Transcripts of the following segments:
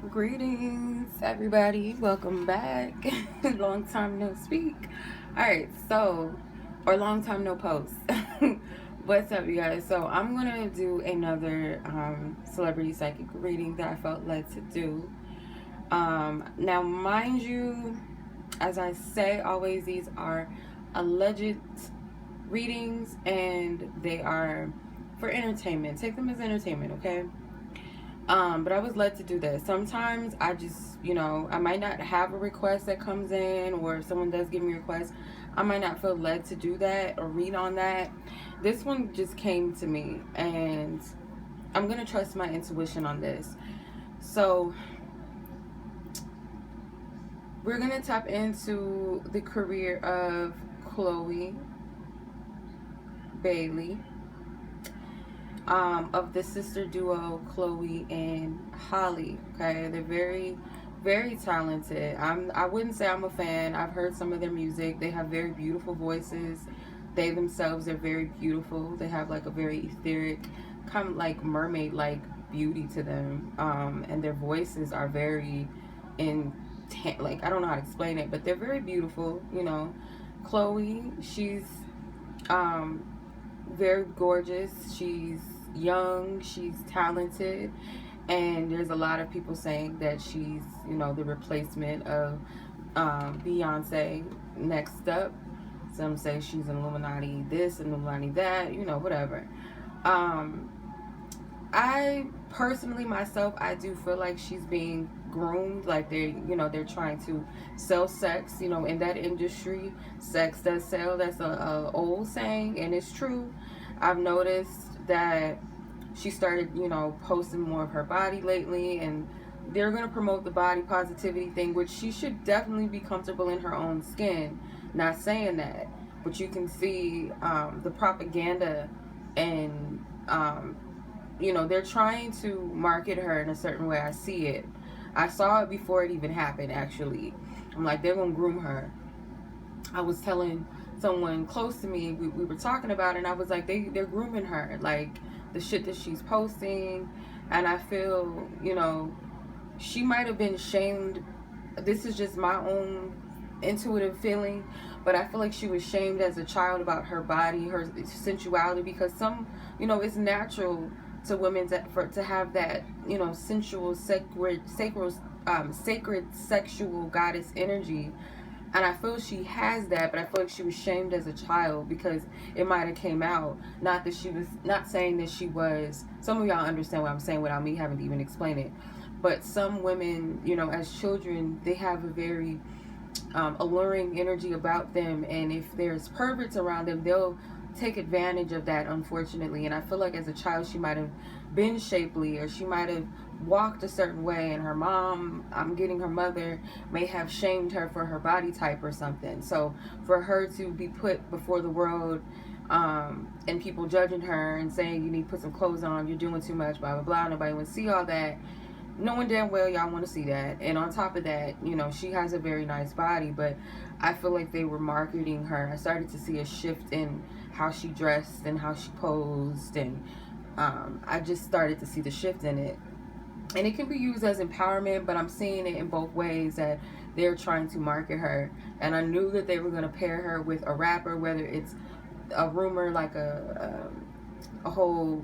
Greetings, everybody. Welcome back. Long time no speak. All right, or long time no post. What's up, you guys? So, I'm gonna do another celebrity psychic reading that I felt led to do. Now, mind you, as I say always, these are alleged readings and they are for entertainment. Take them as entertainment, okay? But I was led to do this. Sometimes I just, I might not have a request that comes in, or if someone does give me a request, I might not feel led to do that or read on that. This one just came to me, and I'm going to trust my intuition on this. So, we're going to tap into the career of Chloe Bailey. Of the sister duo Chloe and Holly. Okay, they're very, very talented. I wouldn't say I'm a fan. I've heard some of their music. They have very beautiful voices. They themselves are very beautiful. They have like a very etheric, kind of like mermaid-like beauty to them. And their voices are very intense. Like, I don't know how to explain it, but they're very beautiful. Chloe, she's very gorgeous. She's young, she's talented, and there's a lot of people saying that she's, the replacement of Beyonce next up. Some say she's an Illuminati this, Illuminati that, whatever. I personally, myself, I do feel like she's being groomed, like they're trying to sell sex, in that industry. Sex does sell. That's a old saying, and it's true. I've noticed that she started, posting more of her body lately, and they're going to promote the body positivity thing, which she should definitely be comfortable in her own skin. Not saying that, but you can see the propaganda, and they're trying to market her in a certain way. I see it. I saw it before it even happened, actually. I'm like, they're going to groom her. I was telling someone close to me, we were talking about it, and I was like, they're grooming her, like the shit that she's posting. And I feel, she might have been shamed. This is just my own intuitive feeling, but I feel like she was shamed as a child about her body, her sensuality, because it's natural to women to have that, sensual, sacred sexual goddess energy. And I feel she has that, but I feel like she was shamed as a child because it might have came out. Not saying that she was, some of y'all understand what I'm saying without me having to even explain it. But some women, as children, they have a very alluring energy about them. And if there's perverts around them, they'll take advantage of that, unfortunately. And I feel like as a child, she might have been shapely, or she might have walked a certain way, and her mom, her mother, may have shamed her for her body type or something. So for her to be put before the world, and people judging her and saying, you need to put some clothes on, you're doing too much, blah blah blah, nobody want to see all that, knowing damn well y'all want to see that. And on top of that, she has a very nice body, but I feel like they were marketing her. I started to see a shift in how she dressed and how she posed, and I just started to see the shift in it. And it can be used as empowerment, but I'm seeing it in both ways, that they're trying to market her. And I knew that they were going to pair her with a rapper, whether it's a rumor, like a whole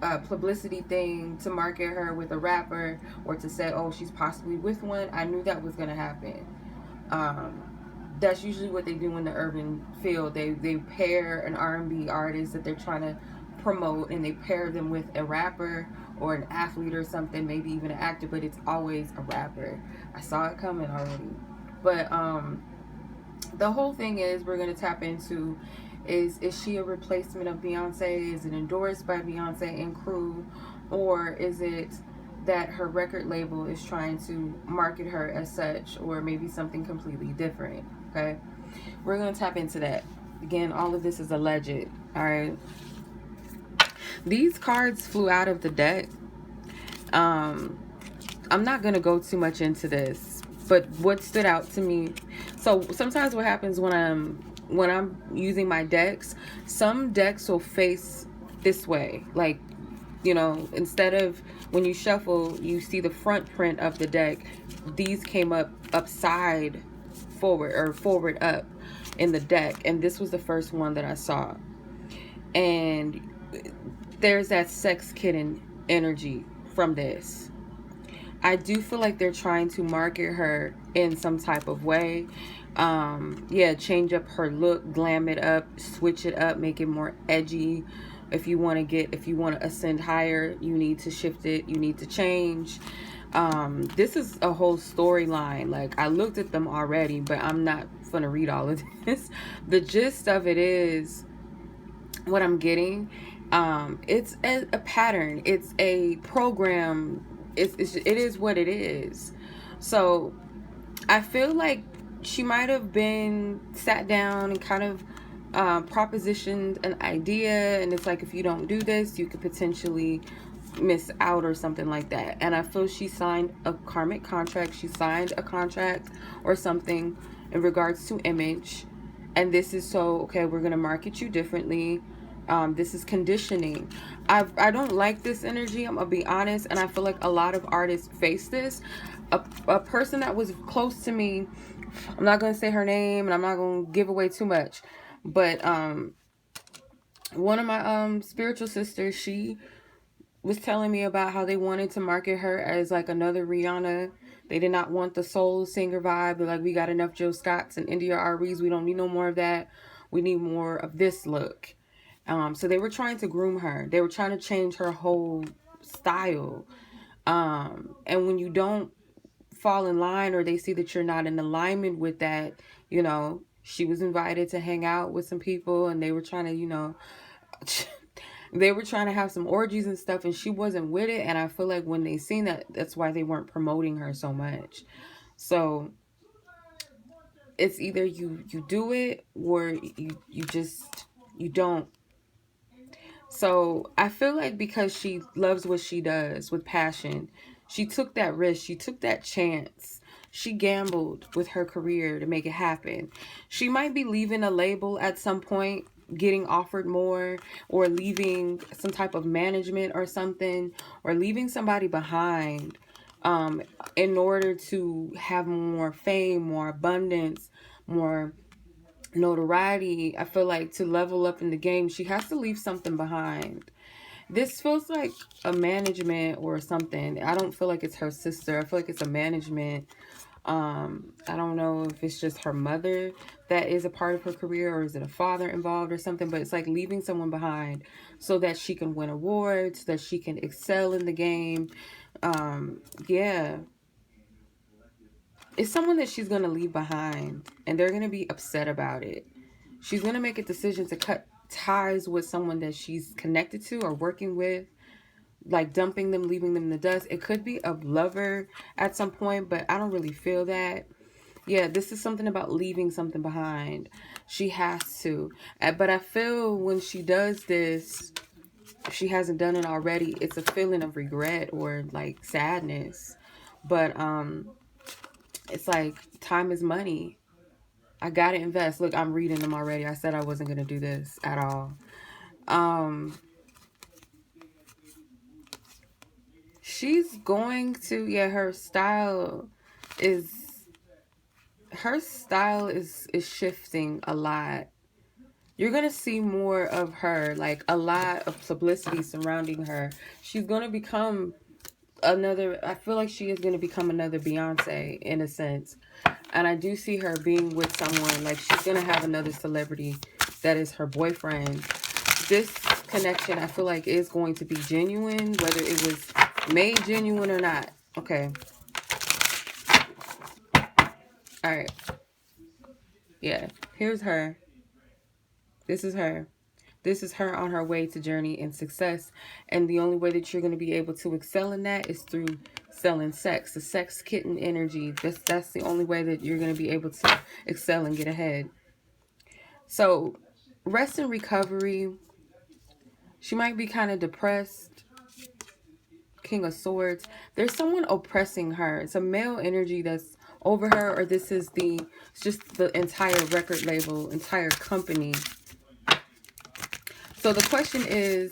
publicity thing to market her with a rapper, or to say, oh, she's possibly with one. I knew that was going to happen. That's usually what they do in the urban field. They pair an R&B artist that they're trying to promote, and they pair them with a rapper or an athlete or something, maybe even an actor, but it's always a rapper. I saw it coming already. But the whole thing is, we're going to tap into, is she a replacement of Beyonce? Is it endorsed by Beyonce and crew? Or is it that her record label is trying to market her as such, or maybe something completely different? Okay, we're going to tap into that. Again, all of this is alleged. All right, these cards flew out of the deck. I'm not going to go too much into this, but what stood out to me, so sometimes what happens when I'm using my decks, some decks will face this way, like You know, instead of when you shuffle, you see the front print of the deck. These came up upside forward or forward up in the deck. And this was the first one that I saw. And there's that sex kitten energy from this. I do feel like they're trying to market her in some type of way. Yeah, change up her look, glam it up, switch it up, make it more edgy. If you want to ascend higher, you need to shift it, you need to change. This is a whole storyline. Like, I looked at them already, but I'm not gonna read all of this. The gist of it is what I'm getting. It's a pattern, it's a program, it is what it is. So I feel like she might have been sat down and kind of propositioned an idea, and it's like, if you don't do this, you could potentially miss out or something like that. And I feel she signed a karmic contract, she signed a contract or something in regards to image, and this is so, okay, we're gonna market you differently. This is conditioning. I don't like this energy, I'm gonna be honest, and I feel like a lot of artists face this. A person that was close to me, I'm not gonna say her name and I'm not gonna give away too much, but one of my spiritual sisters, she was telling me about how they wanted to market her as like another Rihanna. They did not want the soul singer vibe. They're like, we got enough Joe Scotts and India Aries, we don't need no more of that, we need more of this look. So they were trying to groom her. They were trying to change her whole style. And when you don't fall in line, or they see that you're not in alignment with that, you know, she was invited to hang out with some people and they were trying to, you know, they were trying to have some orgies and stuff, and she wasn't with it. And I feel like when they seen that, that's why they weren't promoting her so much. So it's either you do it, or you just, you don't. So I feel like because she loves what she does with passion, she took that risk, she took that chance, she gambled with her career to make it happen. She might be leaving a label at some point, getting offered more, or leaving some type of management or something, or leaving somebody behind in order to have more fame, more abundance, more notoriety. I feel like to level up in the game, she has to leave something behind. This feels like a management or something. I don't feel like it's her sister. I feel like it's a management. I don't know if it's just her mother that is a part of her career, or is it a father involved or something, but it's like leaving someone behind so that she can win awards, that she can excel in the game. Yeah, it's someone that she's going to leave behind, and they're going to be upset about it. She's going to make a decision to cut ties with someone that she's connected to or working with, like dumping them, leaving them in the dust. It could be a lover at some point, but I don't really feel that. Yeah, this is something about leaving something behind. She has to. But I feel when she does this, if she hasn't done it already, it's a feeling of regret or like sadness. But it's like, time is money. I gotta invest. Look, I'm reading them already. I said I wasn't gonna do this at all. She's going to, yeah, her style is shifting a lot. You're gonna see more of her, like a lot of publicity surrounding her. She's gonna become another, I feel like she is gonna become another Beyonce in a sense. And I do see her being with someone, like she's gonna have another celebrity that is her boyfriend. This connection, I feel like, is going to be genuine, whether it was made genuine or not. Okay. All right. Yeah. Here's her. This is her. This is her on her way to journey and success. And the only way that you're going to be able to excel in that is through selling sex. The sex kitten energy. That's the only way that you're going to be able to excel and get ahead. So, rest and recovery. She might be kind of depressed. King of Swords. There's someone oppressing her. It's a male energy that's over her, or this is it's just the entire record label, entire company. So the question is,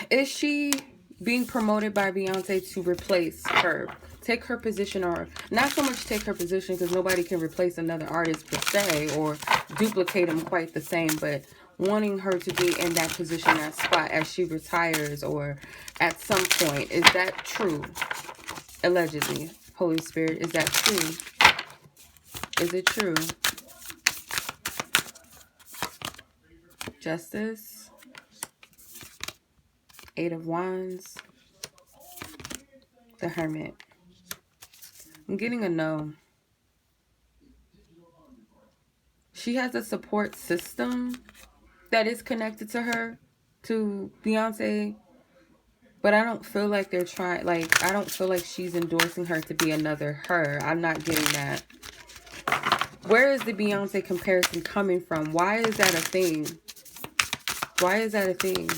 Is she being promoted by Beyonce to replace her? Take her position, or not so much take her position, because nobody can replace another artist per se or duplicate them quite the same, but wanting her to be in that position, that spot as she retires or at some point. Is that true? Allegedly. Holy Spirit, is that true? Is it true? Justice. Eight of Wands. The Hermit. I'm getting a no. She has a support system that is connected to her, to Beyonce, but I don't feel like they're trying, like, I don't feel like she's endorsing her to be another her. I'm not getting that. Where is the Beyonce comparison coming from? Why is that a thing? Why is that a thing?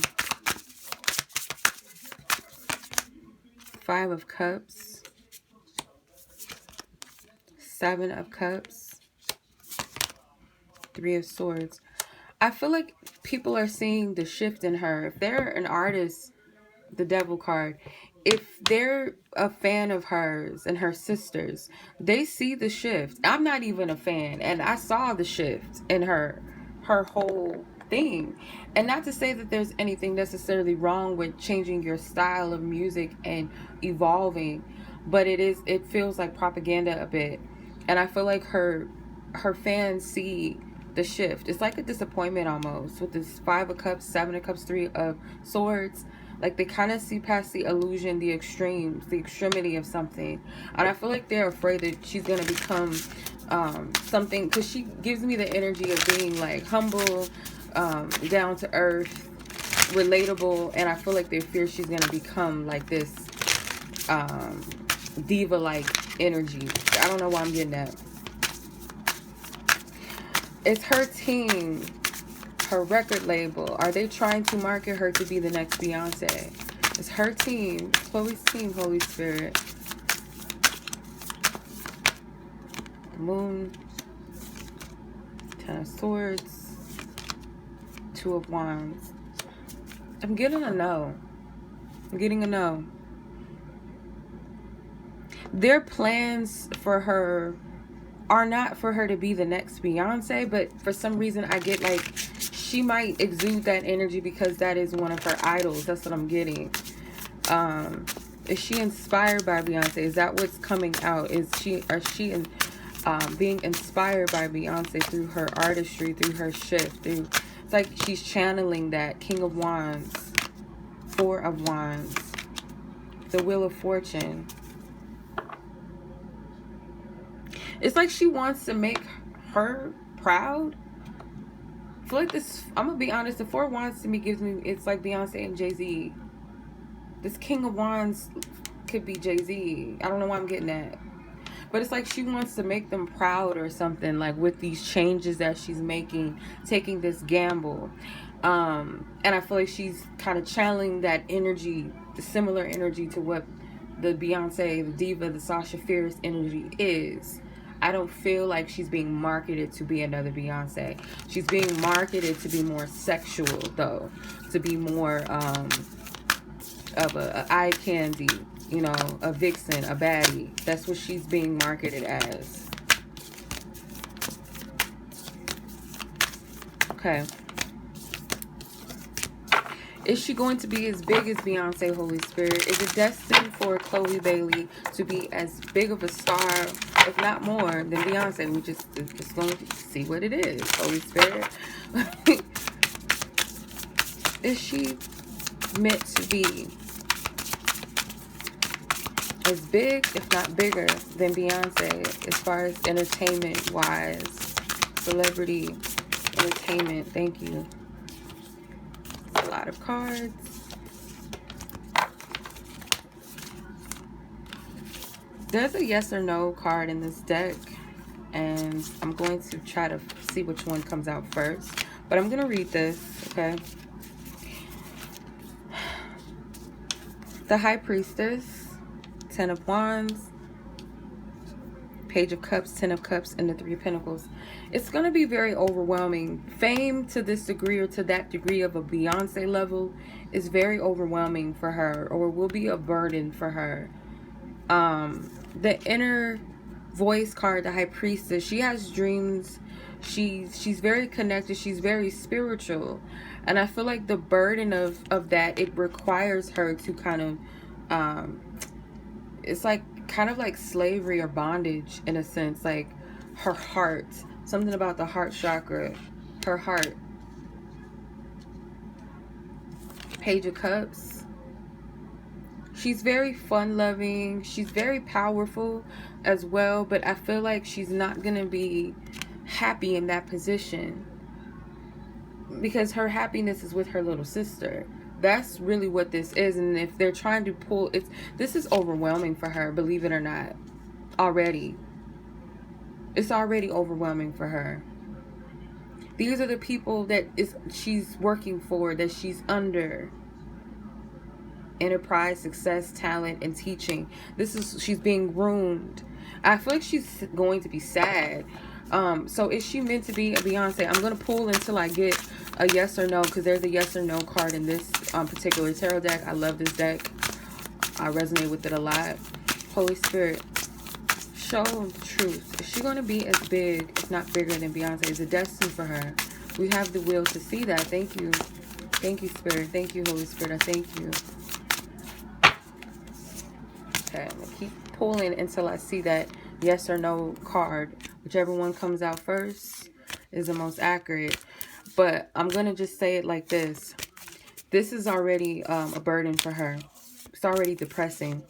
Five of Cups. Seven of Cups. Three of Swords. I feel like people are seeing the shift in her. If they're an artist, the Devil card, if they're a fan of hers and her sisters, they see the shift. I'm not even a fan, and I saw the shift in her whole thing. And not to say that there's anything necessarily wrong with changing your style of music and evolving, but it feels like propaganda a bit. And I feel like her fans see the shift. It's like a disappointment almost with this Five of Cups, Seven of Cups, Three of Swords. Like, they kind of see past the illusion, the extremes, the extremity of something. And I feel like they're afraid that she's going to become something, because she gives me the energy of being like humble, down to earth, relatable. And I feel like they fear she's going to become like this diva-like energy. I don't know why I'm getting that. It's her team, her record label. Are they trying to market her to be the next Beyonce? It's her team, Chloe's team, Holy Spirit. The Moon, Ten of Swords, Two of Wands. I'm getting a no. I'm getting a no. Their plans for her are not for her to be the next Beyonce, but for some reason I get like she might exude that energy because that is one of her idols. That's what I'm getting. Is she inspired by Beyonce? Is that what's coming out? Is she being inspired by Beyonce through her artistry, through her shift? It's like she's channeling that. King of Wands, Four of Wands, the Wheel of Fortune. It's like she wants to make her proud. I feel like this, I'm going to be honest, the Four of Wands to me gives me, it's like Beyonce and Jay-Z. This King of Wands could be Jay-Z. I don't know why I'm getting that. But it's like she wants to make them proud or something, like with these changes that she's making, taking this gamble. And I feel like she's kind of channeling that energy, the similar energy to what the Beyonce, the diva, the Sasha Fierce energy is. I don't feel like she's being marketed to be another Beyonce. She's being marketed to be more sexual, though. To be more of a eye candy, you know, a vixen, a baddie. That's what she's being marketed as. Okay. Is she going to be as big as Beyonce, Holy Spirit? Is it destined for Chloe Bailey to be as big of a star, if not more, than Beyonce? We just going to see what it is, Holy Spirit. Is she meant to be as big, if not bigger, than Beyonce as far as entertainment-wise? Celebrity, entertainment, thank you. A lot of cards. There's a yes or no card in this deck, and I'm going to try to see which one comes out first, but I'm going to read this, okay? The High Priestess, Ten of Wands, Page of Cups, Ten of Cups, and the Three of Pentacles. it's going to be very overwhelming. Fame to this degree or to that degree of a Beyonce level is very overwhelming for her, or will be a burden for her. The inner voice card, the High Priestess, she has dreams. She's very connected. She's very spiritual. And I feel like the burden of that, it requires her to kind of, it's like kind of like slavery or bondage in a sense. Like her heart, something about the heart chakra, her heart. Page of Cups. She's very fun-loving. She's very powerful as well, but I feel like she's not going to be happy in that position because her happiness is with her little sister. That's really what this is. And if they're trying to pull, this is overwhelming for her, believe it or not. Already. It's already overwhelming for her. These are the people that she's working for, that she's under. Enterprise, success, talent, and teaching. She's being groomed. I feel like she's going to be sad. So is she meant to be a Beyonce? I'm going to pull until I get a yes or no, because there's a yes or no card in this particular tarot deck. I love this deck. I resonate with it a lot. Holy Spirit, show the truth. Is she going to be as big, if not bigger than Beyonce? Is it destined for her? We have the will to see that. Thank you. Thank you, Spirit. Thank you, Holy Spirit. I thank you. Okay, I'm going to keep pulling until I see that yes or no card. Whichever one comes out first is the most accurate. But I'm going to just say it like this. This is already a burden for her. It's already depressing.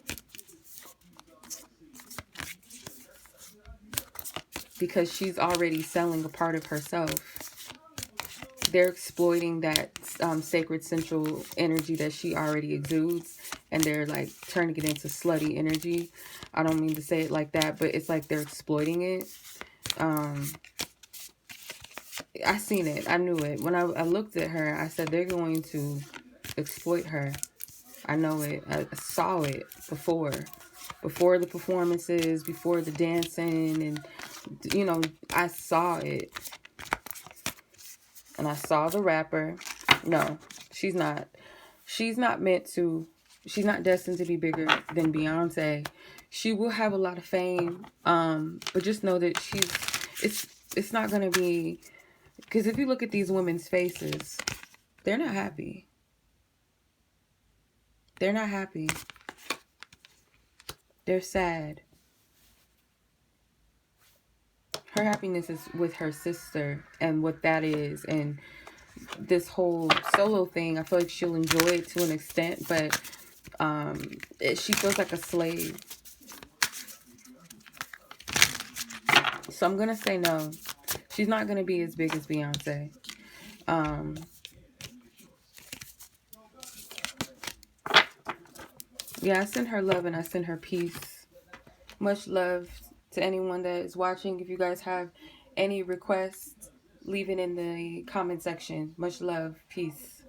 Because she's already selling a part of herself. They're exploiting that sacred central energy that she already exudes. And they're like turning it into slutty energy. I don't mean to say it like that, but it's like they're exploiting it. I seen it. I knew it. When I looked at her, I said, they're going to exploit her. I know it. I saw it before. Before the performances, before the dancing, and, you know, I saw it. And I saw the rapper. No, she's not. She's not meant to. She's not destined to be bigger than Beyonce. She will have a lot of fame. But just know that it's not going to be. Because if you look at these women's faces, they're not happy. They're not happy. They're sad. Her happiness is with her sister and what that is. And this whole solo thing, I feel like she'll enjoy it to an extent, but she feels like a slave. So I'm going to say no. She's not going to be as big as Beyonce. Yeah, I send her love and I send her peace. Much love to anyone that is watching. If you guys have any requests, leave it in the comment section. Much love. Peace.